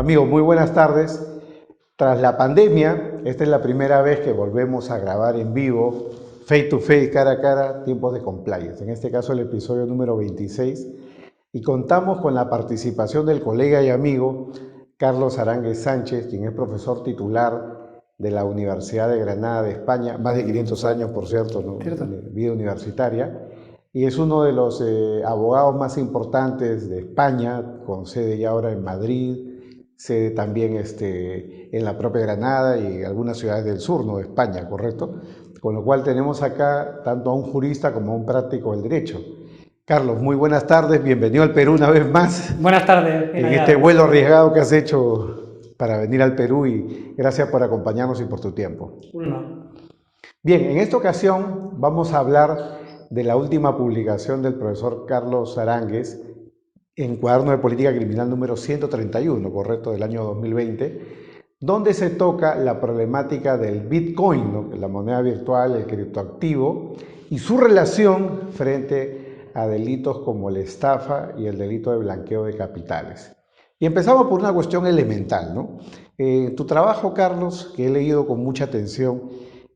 Amigos, muy buenas tardes. Tras la pandemia, esta es la primera vez que volvemos a grabar en vivo, face to face, cara a cara, tiempos de compliance. En este caso el episodio número 26. Y contamos con la participación del colega y amigo Carlos Aránguez Sánchez, quien es profesor titular de la Universidad de Granada de España, más de 500 años, por cierto, ¿no? Vida universitaria, y es uno de los abogados más importantes de España, con sede ya ahora en Madrid, sede también en la propia Granada y algunas ciudades del sur, ¿no?, de España, ¿correcto? Con lo cual tenemos acá tanto a un jurista como a un práctico del derecho. Carlos, muy buenas tardes, bienvenido al Perú una vez más. Buenas tardes. En este vuelo arriesgado que has hecho para venir al Perú, y gracias por acompañarnos y por tu tiempo. Bien, en esta ocasión vamos a hablar de la última publicación del profesor Carlos Aránguez en Cuaderno de Política Criminal número 131, correcto, del año 2020, donde se toca la problemática del Bitcoin, ¿no?, la moneda virtual, el criptoactivo, y su relación frente a delitos como la estafa y el delito de blanqueo de capitales. Y empezamos por una cuestión elemental, ¿no? Tu trabajo, Carlos, que he leído con mucha atención,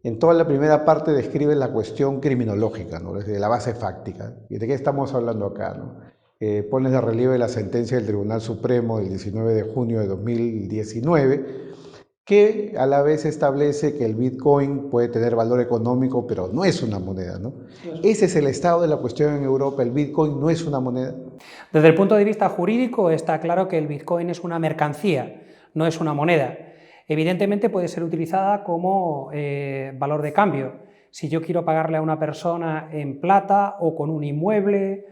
en toda la primera parte describe la cuestión criminológica, ¿no?, desde la base fáctica. ¿Y de qué estamos hablando acá, no? Pones de relieve la sentencia del Tribunal Supremo del 19 de junio de 2019, que a la vez establece que el Bitcoin puede tener valor económico, pero no es una moneda, ¿no? Ese es el estado de la cuestión en Europa. ¿El Bitcoin no es una moneda? Desde el punto de vista jurídico está claro que el Bitcoin es una mercancía, no es una moneda. Evidentemente puede ser utilizada como valor de cambio. Si yo quiero pagarle a una persona en plata o con un inmueble,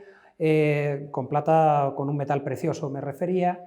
con plata, con un metal precioso me refería,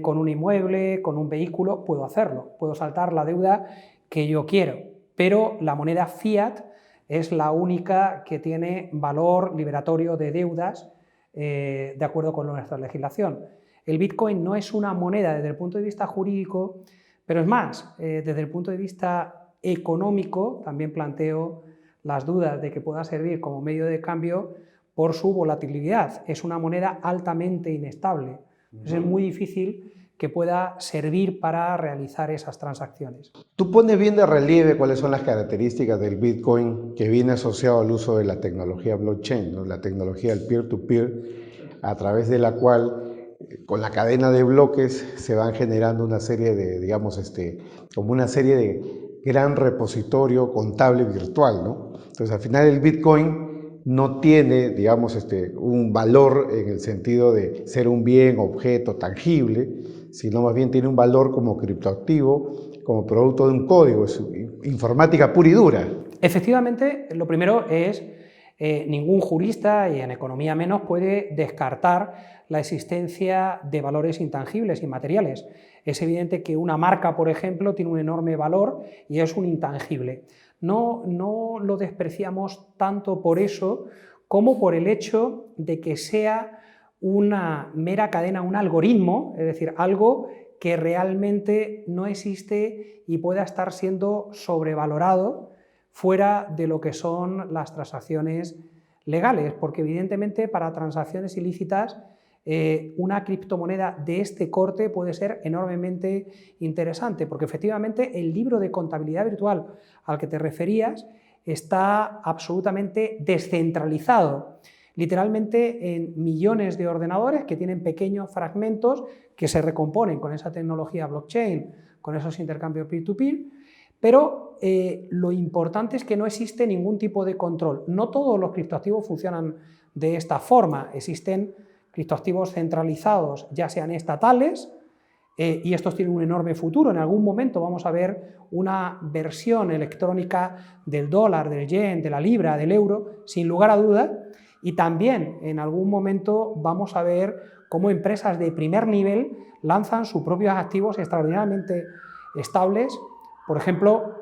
con un inmueble, con un vehículo, puedo hacerlo, puedo saltar la deuda que yo quiero, pero la moneda fiat es la única que tiene valor liberatorio de deudas de acuerdo con nuestra legislación. El Bitcoin no es una moneda desde el punto de vista jurídico, pero es más, desde el punto de vista económico también planteo las dudas de que pueda servir como medio de cambio por su volatilidad. Es una moneda altamente inestable. Entonces es muy difícil que pueda servir para realizar esas transacciones. Tú pones bien de relieve cuáles son las características del Bitcoin, que viene asociado al uso de la tecnología blockchain, ¿no?, la tecnología del peer-to-peer, a través de la cual, con la cadena de bloques, se van generando una serie de, digamos, como una serie de gran repositorio contable virtual, ¿no? Entonces, al final el Bitcoin no tiene, digamos, un valor en el sentido de ser un bien, objeto, tangible, sino más bien tiene un valor como criptoactivo, como producto de un código, es informática pura y dura. Efectivamente, lo primero es, ningún jurista, y en economía menos, puede descartar la existencia de valores intangibles, inmateriales. Es evidente que una marca, por ejemplo, tiene un enorme valor y es un intangible. No lo despreciamos tanto por eso como por el hecho de que sea una mera cadena, un algoritmo, es decir, algo que realmente no existe y pueda estar siendo sobrevalorado fuera de lo que son las transacciones legales, porque evidentemente para transacciones ilícitas una criptomoneda de este corte puede ser enormemente interesante, porque efectivamente el libro de contabilidad virtual al que te referías está absolutamente descentralizado, literalmente en millones de ordenadores que tienen pequeños fragmentos que se recomponen con esa tecnología blockchain, con esos intercambios peer-to-peer, pero lo importante es que no existe ningún tipo de control. No todos los criptoactivos funcionan de esta forma. Existen criptoactivos centralizados, ya sean estatales, y estos tienen un enorme futuro. En algún momento vamos a ver una versión electrónica del dólar, del yen, de la libra, del euro, sin lugar a dudas, y también en algún momento vamos a ver cómo empresas de primer nivel lanzan sus propios activos extraordinariamente estables. Por ejemplo,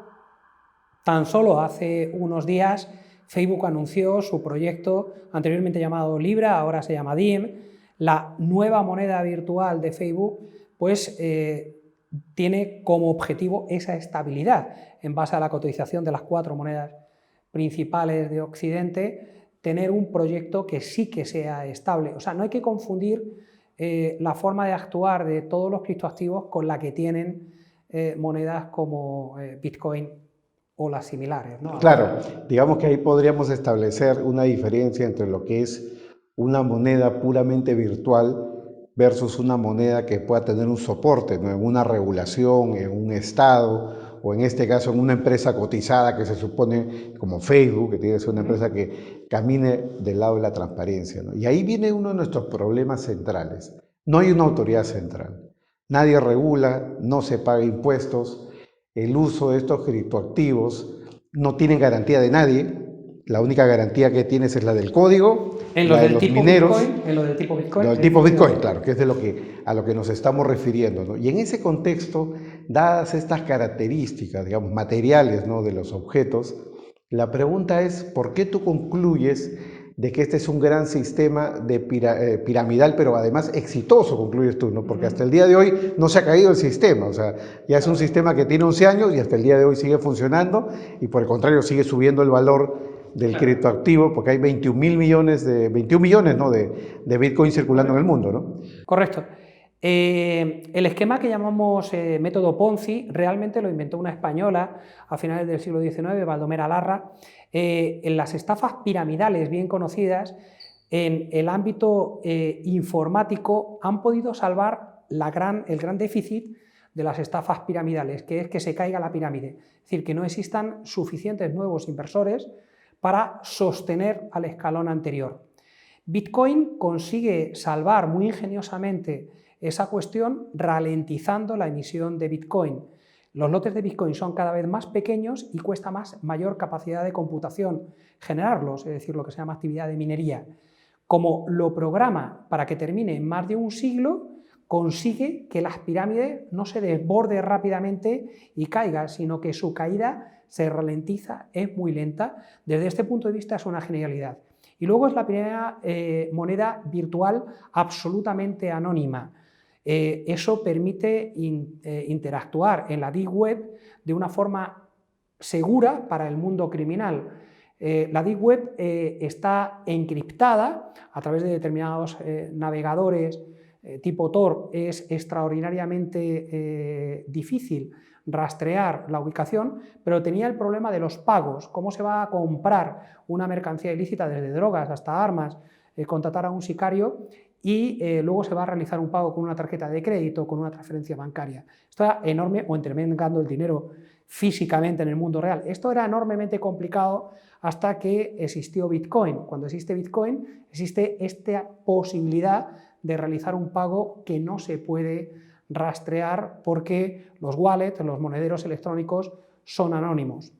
tan solo hace unos días Facebook anunció su proyecto anteriormente llamado Libra, ahora se llama Diem. La nueva moneda virtual de Facebook pues tiene como objetivo esa estabilidad en base a la cotización de las 4 monedas principales de Occidente, tener un proyecto que sí que sea estable. O sea, no hay que confundir la forma de actuar de todos los criptoactivos con la que tienen monedas como Bitcoin o las similares, ¿no? Claro, digamos que ahí podríamos establecer una diferencia entre lo que es una moneda puramente virtual versus una moneda que pueda tener un soporte, ¿no? En una regulación, en un estado, o en este caso en una empresa cotizada que se supone como Facebook, que tiene que ser una empresa que camine del lado de la transparencia, ¿no? Y ahí viene uno de nuestros problemas centrales. No hay una autoridad central. Nadie regula, no se paga impuestos, el uso de estos criptoactivos no tienen garantía de nadie. La única garantía que tienes es la del código, la de los mineros. En lo del tipo Bitcoin. Lo del tipo Bitcoin, claro, que es a lo que nos estamos refiriendo, ¿no? Y en ese contexto, dadas estas características, digamos, materiales, ¿no?, de los objetos, la pregunta es, ¿por qué tú concluyes de que este es un gran sistema de piramidal, pero además exitoso, concluyes tú, ¿no? Porque hasta el día de hoy no se ha caído el sistema, o sea, ya es un sistema que tiene 11 años y hasta el día de hoy sigue funcionando y por el contrario sigue subiendo el valor del criptoactivo, porque hay 21 millones, ¿no?, de Bitcoin circulando en el mundo, ¿no? Correcto. El esquema que llamamos método Ponzi realmente lo inventó una española a finales del siglo XIX, Baldomera Larra. En las estafas piramidales bien conocidas, en el ámbito informático, han podido salvar el gran déficit de las estafas piramidales, que es que se caiga la pirámide. Es decir, que no existan suficientes nuevos inversores para sostener al escalón anterior. Bitcoin consigue salvar muy ingeniosamente esa cuestión ralentizando la emisión de Bitcoin. Los lotes de Bitcoin son cada vez más pequeños y cuesta mayor capacidad de computación generarlos, es decir, lo que se llama actividad de minería. Como lo programa para que termine en más de un siglo, consigue que las pirámides no se desborden rápidamente y caigan, sino que su caída se ralentiza, es muy lenta. Desde este punto de vista es una genialidad. Y luego es la primera moneda virtual absolutamente anónima. Eso permite interactuar en la Deep Web de una forma segura para el mundo criminal. La Deep Web está encriptada a través de determinados navegadores tipo Tor. Es extraordinariamente difícil rastrear la ubicación, pero tenía el problema de los pagos. ¿Cómo se va a comprar una mercancía ilícita, desde drogas hasta armas, contratar a un sicario y luego se va a realizar un pago con una tarjeta de crédito, con una transferencia bancaria? Esto era enorme, o intermediando el dinero físicamente en el mundo real. Esto era enormemente complicado hasta que existió Bitcoin. Cuando existe Bitcoin, existe esta posibilidad de realizar un pago que no se puede rastrear porque los wallets, los monederos electrónicos, son anónimos.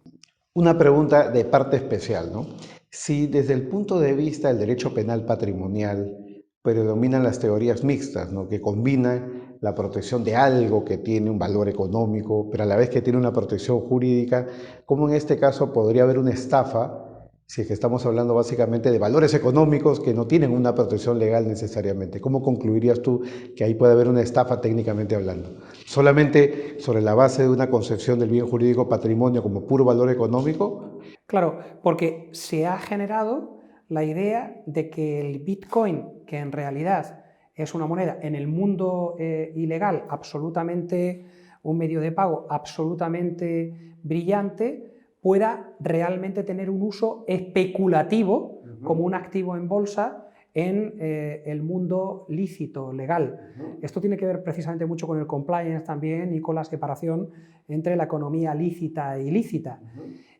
Una pregunta de parte especial, ¿no? Si desde el punto de vista del derecho penal patrimonial predominan las teorías mixtas, ¿no?, que combinan la protección de algo que tiene un valor económico, pero a la vez que tiene una protección jurídica, ¿cómo en este caso podría haber una estafa si es que estamos hablando básicamente de valores económicos que no tienen una protección legal necesariamente? ¿Cómo concluirías tú que ahí puede haber una estafa técnicamente hablando? ¿Solamente sobre la base de una concepción del bien jurídico patrimonio como puro valor económico? Claro, porque se ha generado la idea de que el Bitcoin, que en realidad es una moneda en el mundo ilegal absolutamente, un medio de pago absolutamente brillante, pueda realmente tener un uso especulativo como un activo en bolsa en el mundo lícito, legal. Esto tiene que ver precisamente mucho con el compliance también y con la separación entre la economía lícita e ilícita.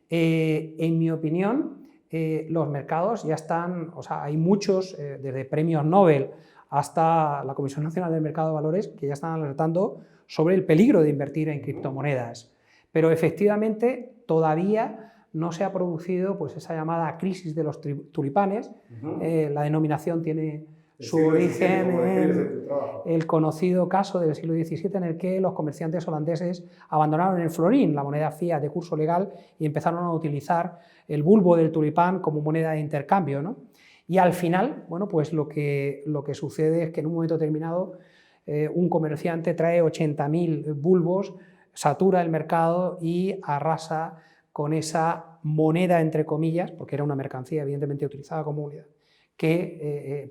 En mi opinión, los mercados ya están, o sea, hay muchos, desde premios Nobel hasta la Comisión Nacional del Mercado de Valores, que ya están alertando sobre el peligro de invertir en criptomonedas. Pero efectivamente todavía no se ha producido pues, esa llamada crisis de los tulipanes. La denominación tiene su origen en el conocido caso del siglo XVII en el que los comerciantes holandeses abandonaron el florín, la moneda fiat de curso legal, y empezaron a utilizar el bulbo del tulipán como moneda de intercambio, ¿no? Y al final, bueno, pues lo que sucede es que en un momento determinado un comerciante trae 80.000 bulbos, satura el mercado y arrasa con esa moneda, entre comillas, porque era una mercancía evidentemente utilizada como unidad, que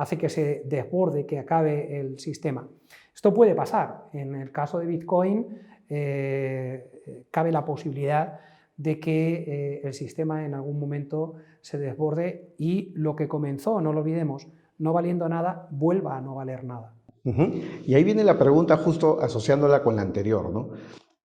hace que se desborde, que acabe el sistema. Esto puede pasar. En el caso de Bitcoin cabe la posibilidad de que el sistema en algún momento se desborde y lo que comenzó, no lo olvidemos, no valiendo nada, vuelva a no valer nada. Y ahí viene la pregunta justo asociándola con la anterior, ¿no?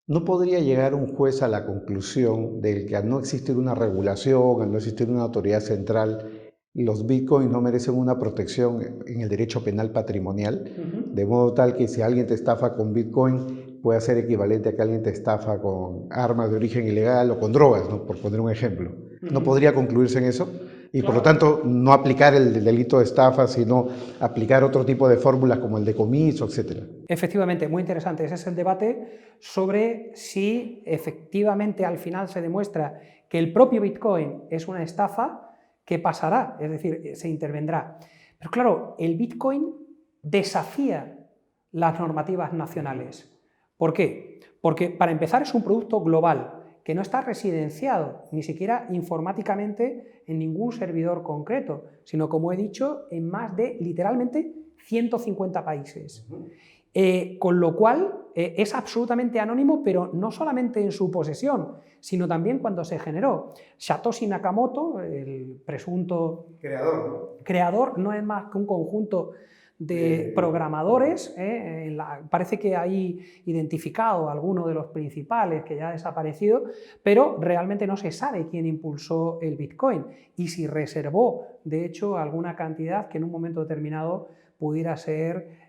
¿No podría llegar un juez a la conclusión de que al no existir una regulación, al no existir una autoridad central, los bitcoins no merecen una protección en el derecho penal patrimonial? De modo tal que si alguien te estafa con bitcoin puede ser equivalente a que alguien te estafa con armas de origen ilegal o con drogas, ¿no? Por poner un ejemplo. ¿No podría concluirse en eso? Y por lo tanto no aplicar el delito de estafa, sino aplicar otro tipo de fórmulas como el decomiso, etc. Efectivamente, muy interesante. Ese es el debate sobre si efectivamente al final se demuestra que el propio Bitcoin es una estafa, ¿qué pasará? Es decir, se intervendrá. Pero claro, el Bitcoin desafía las normativas nacionales. ¿Por qué? Porque para empezar es un producto global que no está residenciado, ni siquiera informáticamente en ningún servidor concreto, sino, como he dicho, en más de, literalmente, 150 países. Con lo cual es absolutamente anónimo, pero no solamente en su posesión, sino también cuando se generó. Satoshi Nakamoto, el presunto creador, no es más que un conjunto de programadores, parece que hay identificado a alguno de los principales que ya ha desaparecido, pero realmente no se sabe quién impulsó el Bitcoin y si reservó, de hecho, alguna cantidad que en un momento determinado pudiera ser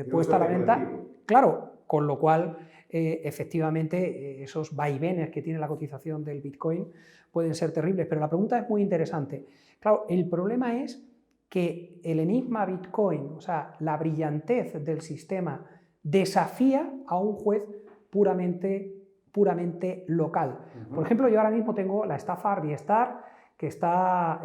puesta a la venta. Claro, con lo cual, efectivamente, esos vaivenes que tiene la cotización del Bitcoin pueden ser terribles, pero la pregunta es muy interesante. Claro, el problema es que el enigma Bitcoin, o sea, la brillantez del sistema, desafía a un juez puramente local. Por ejemplo, yo ahora mismo tengo la estafa Arbiestar, que está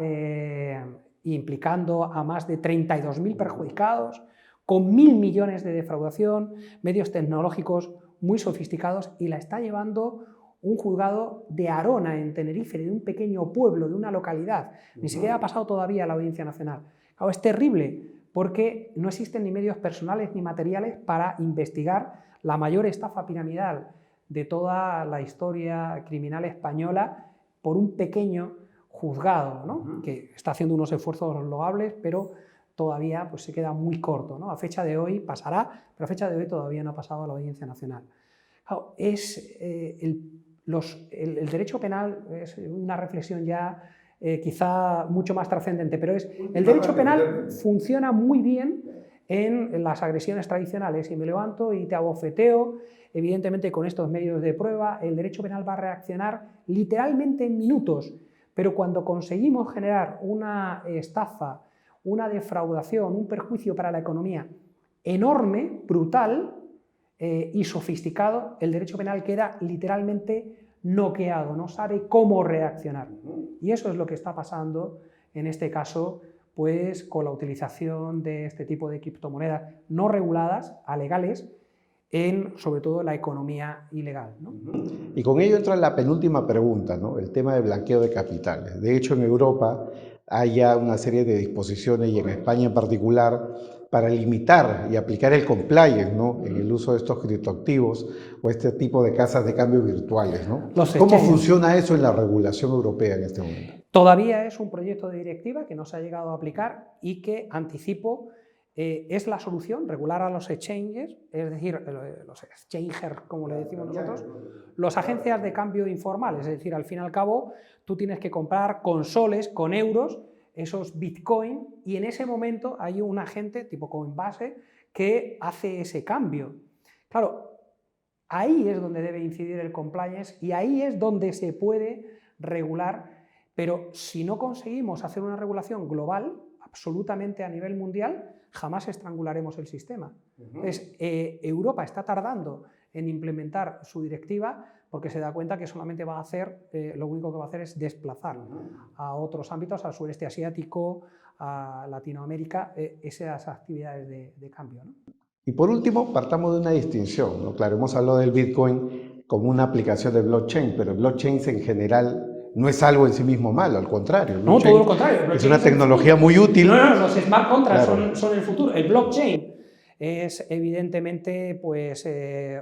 implicando a más de 32.000 perjudicados, con 1.000 millones de defraudación, medios tecnológicos muy sofisticados, y la está llevando un juzgado de Arona, en Tenerife, de un pequeño pueblo, de una localidad. Ni siquiera ha pasado todavía a la Audiencia Nacional. Claro, es terrible porque no existen ni medios personales ni materiales para investigar la mayor estafa piramidal de toda la historia criminal española por un pequeño juzgado, ¿no? Que está haciendo unos esfuerzos loables, pero todavía pues, se queda muy corto, ¿no? A fecha de hoy pasará, pero a fecha de hoy todavía no ha pasado a la Audiencia Nacional. Claro, el derecho penal es una reflexión ya quizá mucho más trascendente, pero el derecho penal funciona muy bien en las agresiones tradicionales. Si me levanto y te abofeteo, evidentemente con estos medios de prueba, el derecho penal va a reaccionar literalmente en minutos, pero cuando conseguimos generar una estafa, una defraudación, un perjuicio para la economía enorme, brutal y sofisticado, el derecho penal queda literalmente noqueado, no sabe cómo reaccionar. Y eso es lo que está pasando en este caso, pues con la utilización de este tipo de criptomonedas no reguladas a legales en, sobre todo, la economía ilegal, ¿no? Y con ello entra la penúltima pregunta, ¿no? El tema de blanqueo de capitales. De hecho, en Europa hay ya una serie de disposiciones, y en España en particular, para limitar y aplicar el compliance, ¿no? En el uso de estos criptoactivos o este tipo de casas de cambio virtuales, ¿no? ¿Cómo funciona eso en la regulación europea en este momento? Todavía es un proyecto de directiva que no se ha llegado a aplicar y que, anticipo, es la solución, regular a los exchanges, es decir, los exchangers, como le decimos nosotros, las agencias de cambio informales, es decir, al fin y al cabo, tú tienes que comprar con soles, con euros, esos bitcoin, y en ese momento hay un agente tipo Coinbase que hace ese cambio. Claro, ahí es donde debe incidir el compliance y ahí es donde se puede regular, pero si no conseguimos hacer una regulación global, absolutamente a nivel mundial, jamás estrangularemos el sistema. Entonces, Europa está tardando en implementar su directiva porque se da cuenta que solamente va a hacer, lo único que va a hacer es desplazar a otros ámbitos, al sureste asiático, a Latinoamérica, esas actividades de cambio, ¿no? Y por último, partamos de una distinción, ¿no? Claro, hemos hablado del Bitcoin como una aplicación de blockchain, pero el blockchain en general no es algo en sí mismo malo, al contrario. No, todo lo contrario. Es una tecnología muy útil. No, los smart contracts Claro. son el futuro. El blockchain es evidentemente pues,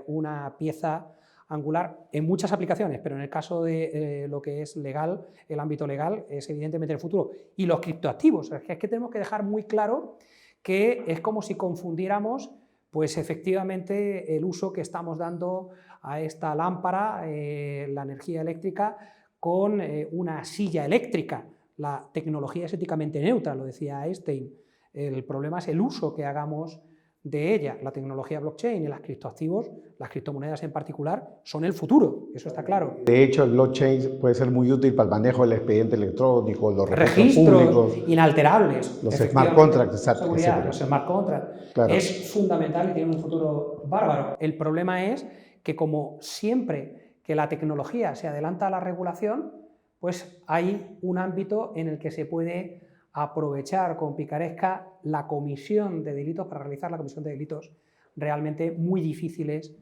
una pieza angular en muchas aplicaciones, pero en el caso de lo que es legal, el ámbito legal, es evidentemente el futuro. Y los criptoactivos, es que tenemos que dejar muy claro que es como si confundiéramos pues efectivamente el uso que estamos dando a esta lámpara, la energía eléctrica, con una silla eléctrica. La tecnología es éticamente neutra, lo decía Einstein. El problema es el uso que hagamos de ella. La tecnología blockchain y los criptoactivos, las criptomonedas en particular, son el futuro, eso está claro. De hecho, el blockchain puede ser muy útil para el manejo del expediente electrónico, los registros públicos, inalterables, los smart contracts, exacto. Seguridad, los smart contracts. Claro. Es fundamental y tiene un futuro bárbaro. El problema es que, como siempre que la tecnología se adelanta a la regulación, pues hay un ámbito en el que se puede aprovechar con picaresca la comisión de delitos para realizar la comisión de delitos realmente muy difíciles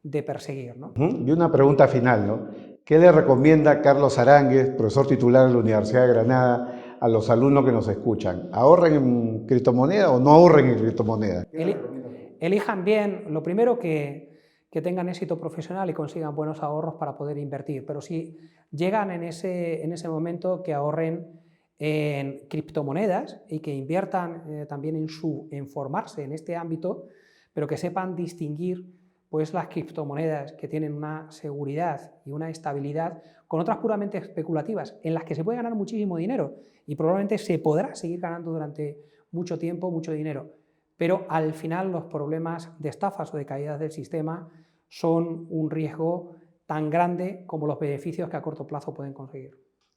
de perseguir, ¿no? Y una pregunta final, ¿no? ¿Qué le recomienda Carlos Aránguez, profesor titular de la Universidad de Granada, a los alumnos que nos escuchan? ¿Ahorren en criptomonedas o no ahorren en criptomonedas? Elijan bien, lo primero que tengan éxito profesional y consigan buenos ahorros para poder invertir, pero si llegan en ese momento, que ahorren en criptomonedas y que inviertan también en formarse en este ámbito, pero que sepan distinguir pues las criptomonedas que tienen una seguridad y una estabilidad con otras puramente especulativas, en las que se puede ganar muchísimo dinero y probablemente se podrá seguir ganando durante mucho tiempo mucho dinero, pero al final los problemas de estafas o de caídas del sistema son un riesgo tan grande como los beneficios que a corto plazo pueden conseguir.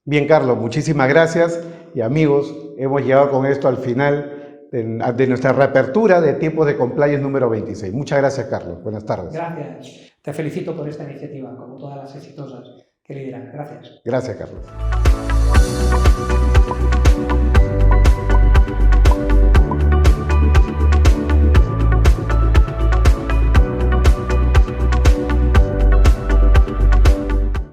Bien, Carlos, muchísimas gracias y amigos, hemos llegado con esto al final de nuestra reapertura de tiempos de compliance número 26. Muchas gracias, Carlos. Buenas tardes. Gracias. Te felicito por esta iniciativa, como todas las exitosas que lideran. Gracias. Gracias, Carlos.